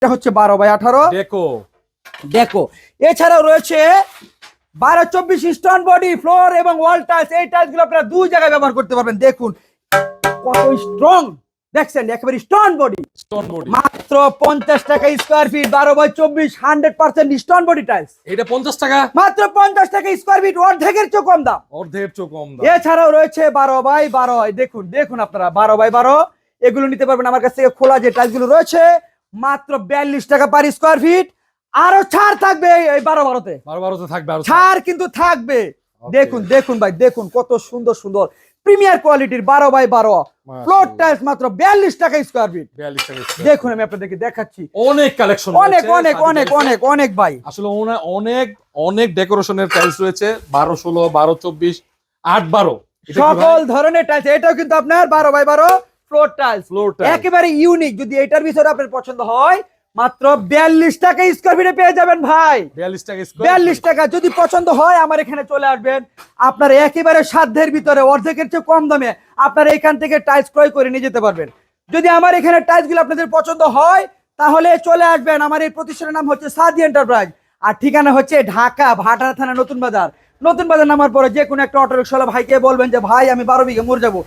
এটা হচ্ছে 12x18 দেখো দেখো। এছাড়াও রয়েছে 12-24 স্টোন বডি ফ্লোর এবং ওয়াল টাইলস। এই টাইলস গুলো আপনারা দুই জায়গায় ব্যবহার করতে পারবেন। দেখুন কত স্ট্রং, দেখছেন একেবারে স্টোন বডি। স্টোন বডি মাত্র 50 টাকা square feet, 12x24 100% stone body tiles. এটা 50 টাকা, মাত্র 50 টাকা স্কয়ার ফিট, অর্ধেকের চেয়ে কম দাম। অর্ধেকের চেয়ে কম দাম। এছাড়াও রয়েছে 12x12। দেখুন দেখুন আপনারা 12x12 এগুলো নিতে পারবেন আমার কাছ থেকে। খোলা যে টাইলস গুলো রয়েছে মাত্র 42 টাকা পার স্কয়ার ফিট। আরো ছাড় থাকবে এই 12x12-তে, 12-12 থাকবে আরো ছাড় কিন্তু থাকবে। দেখুন দেখুন ভাই, দেখুন কত সুন্দর সুন্দর প্রিমিয়ার কোয়ালিটির 12x12 ফ্লোর টাইলস মাত্র 42 টাকা স্কয়ার ফিট। 42 টাকা। দেখুন আমি আপনাদেরকে দেখাচ্ছি অনেক কালেকশন, অনেক অনেক অনেক অনেক অনেক ভাই। আসলে অনেক অনেক ডেকোরেশনের টাইলস রয়েছে। 12-16, 12-24, 8-12 সকল ধরনের টাইলস। এটাও কিন্তু আপনার 12x12 ফ্লোর টাইলস, একেবারে ইউনিক। যদি এটার ভিতরে আপনার পছন্দ হয় মাত্র 42 টাকা স্কয়ার ফিটে পেয়ে যাবেন ভাই। 42 টাকা 42 টাকা। যদি পছন্দ হয় আমার এখানে চলে আসবেন। আপনার একেবারে সাধ্যের ভিতরে অর্ধেকের চেয়ে কম দামে আপনারা এখান থেকে টাইলস ক্রয় করে নিয়ে যেতে পারবেন। যদি আমার এখানে টাইলস গুলো আপনাদের পছন্দ হয় তাহলে চলে আসবেন। আমার এই প্রতিষ্ঠানের নাম হচ্ছে সাদি এন্টারপ্রাইজ, আর ঠিকানা হচ্ছে ঢাকা ভাটারা থানা নতুন বাজার। নতুন বাজার নামার পরে যে কোনো একটা অটো রিকশাওয়ালা ভাইকে বলবেন যে ভাই আমি 12 বিঘা মোর যাবো।